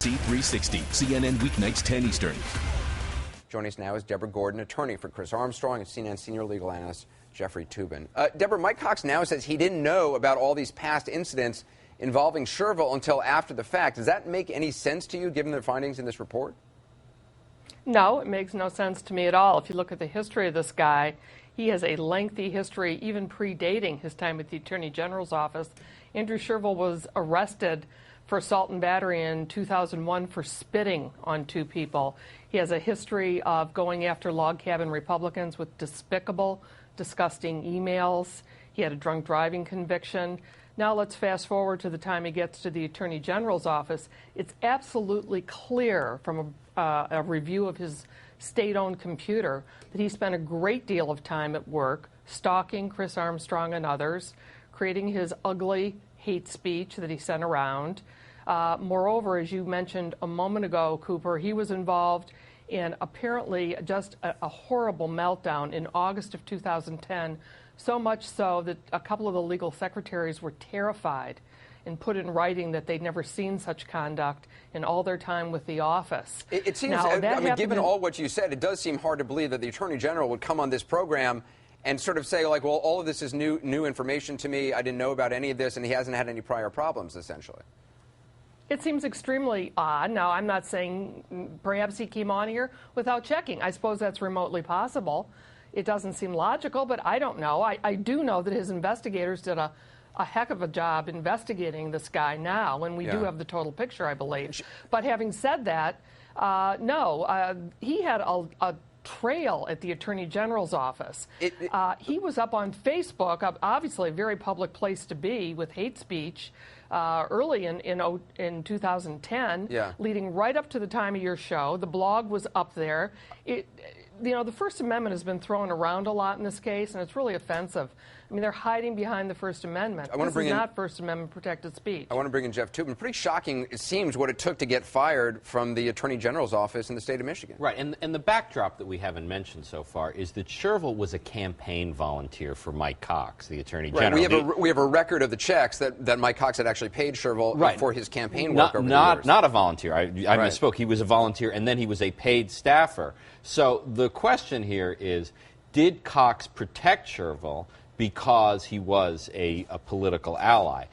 C360, CNN weeknights 10 Eastern. Joining us now is Deborah Gordon, attorney for Chris Armstrong, and CNN senior legal analyst Jeffrey Toobin. Deborah, Mike Cox now says he didn't know about all these past incidents involving Sherville until after the fact. Does that make any sense to you, given the findings in this report? No, it makes no sense to me at all. If you look at the history of this guy, he has a lengthy history, even predating his time at the Attorney General's office. Andrew Sherville was arrested for assault and battery in 2001 for spitting on two people. He has a history of going after log cabin Republicans with despicable, disgusting emails. He had a drunk driving conviction. Now let's fast forward to the time he gets to the Attorney General's office. It's absolutely clear from a review of his state-owned computer that he spent a great deal of time at work stalking Chris Armstrong and others, creating his ugly hate speech that he sent around. Moreover, as you mentioned a moment ago, Cooper, he was involved in apparently just a horrible meltdown in August of 2010, so much so that a couple of the legal secretaries were terrified and put in writing that they'd never seen such conduct in all their time with the office. It seems, I mean, given all what you said, it does seem hard to believe that the Attorney General would come on this program and sort of say, like, well, all of this is new information to me. I didn't know about any of this, and he hasn't had any prior problems, essentially. It seems extremely odd. Now, I'm not saying perhaps he came on here without checking. I suppose that's remotely possible. It doesn't seem logical, but I don't know. I do know that his investigators did a heck of a job investigating this guy now, and we do have the total picture, I believe. But having said that, he had a trail at the Attorney General's office. He was up on Facebook, obviously a very public place to be with hate speech, early in 2010, leading right up to the time of your show. The blog was up there. The First Amendment has been thrown around a lot in this case, and it's really offensive. I mean, they're hiding behind the First Amendment. This is not First Amendment protected speech. I want to bring in Jeff Toobin. Pretty shocking, it seems, what it took to get fired from the Attorney General's office in the state of Michigan. Right, and the backdrop that we haven't mentioned so far is that Sherville was a campaign volunteer for Mike Cox, the Attorney General. We have a record of the checks that Mike Cox had actually paid Sherville for his campaign work over the years. Not a volunteer. I misspoke. He was a volunteer, and then he was a paid staffer. So the question here is, did Cox protect Sherville because he was a political ally?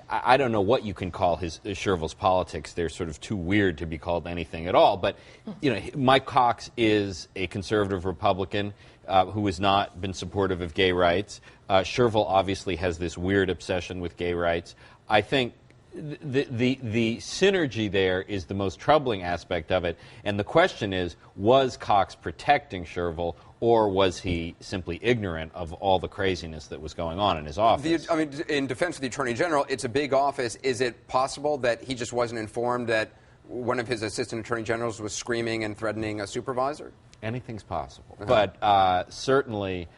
I don't know what you can call Sherville's politics. They're sort of too weird to be called anything at all. But Mike Cox is a conservative Republican who has not been supportive of gay rights. Sherville obviously has this weird obsession with gay rights. I think the synergy there is the most troubling aspect of it, and the question is, was Cox protecting Sherville, or was he simply ignorant of all the craziness that was going on in his office? In defense of the Attorney General, it's a big office. Is it possible that he just wasn't informed that one of his assistant attorney generals was screaming and threatening a supervisor? Anything's possible. But certainly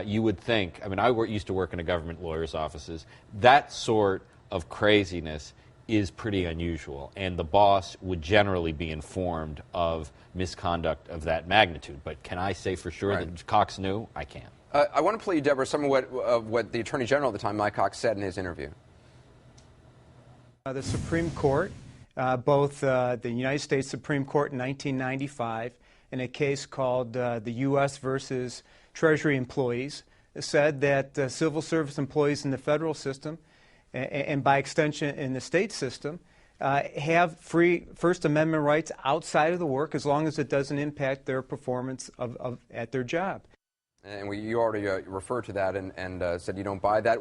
you would think, I used to work in a government lawyer's offices, that sort of craziness is pretty unusual, and the boss would generally be informed of misconduct of that magnitude. But can I say for sure that Cox knew? I can't. I want to play you, Deborah, some of what the Attorney General at the time, Mike Cox, said in his interview. The Supreme Court, both the United States Supreme Court in 1995 in a case called the U.S. versus Treasury employees, said that civil service employees in the federal system and by extension in the state system, have free First Amendment rights outside of the work as long as it doesn't impact their performance at their job. And you already referred to that and said you don't buy that.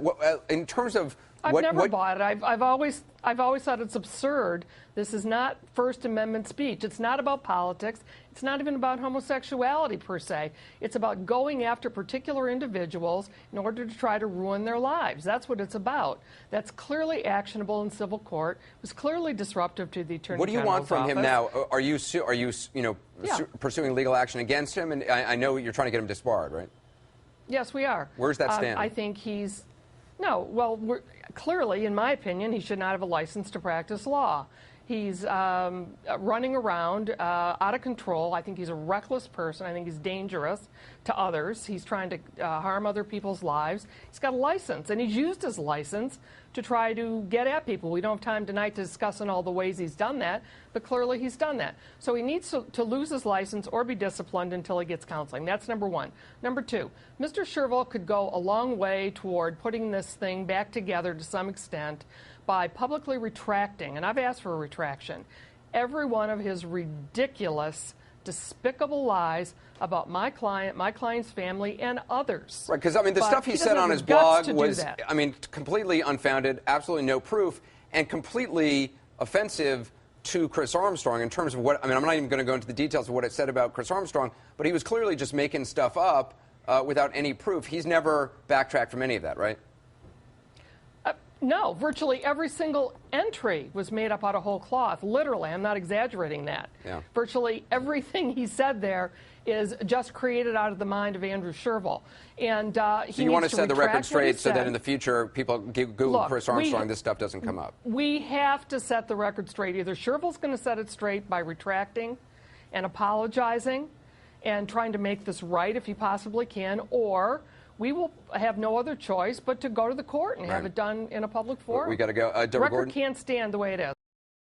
In terms of I've never bought it. I've always thought it's absurd. This is not First Amendment speech. It's not about politics. It's not even about homosexuality per se. It's about going after particular individuals in order to try to ruin their lives. That's what it's about. That's clearly actionable in civil court. It was clearly disruptive to the Attorney General's office. What do you want from him now? Are you pursuing legal action against him? And I know you're trying to get him disbarred, right? Yes, we are. Where's that stand? I think clearly, in my opinion, he should not have a license to practice law. He's running around out of control. I think he's a reckless person. I think he's dangerous to others. He's trying to harm other people's lives. He's got a license, and he's used his license to try to get at people. We don't have time tonight to discuss in all the ways he's done that, but clearly he's done that. So he needs to lose his license or be disciplined until he gets counseling. That's number one. Number two, Mr. Shervill could go a long way toward putting this thing back together to some extent by publicly retracting, and I've asked for a retraction, every one of his ridiculous, despicable lies about my client, my client's family, and others. Right, because, I mean, the stuff he said on his blog was, I mean, completely unfounded, absolutely no proof, and completely offensive to Chris Armstrong in terms of what, I mean, I'm not even going to go into the details of what it said about Chris Armstrong, but he was clearly just making stuff up without any proof. He's never backtracked from any of that, right? No, virtually every single entry was made up out of whole cloth. Literally, I'm not exaggerating that. Yeah. Virtually everything he said there is just created out of the mind of Andrew Shervill. And so you want to set the record straight so that in the future people Google Chris Armstrong, this stuff doesn't come up. We have to set the record straight. Either Shervill's going to set it straight by retracting and apologizing and trying to make this right if he possibly can, or we will have no other choice but to go to the court and have it done in a public forum. We got to go. The record can't stand the way it is.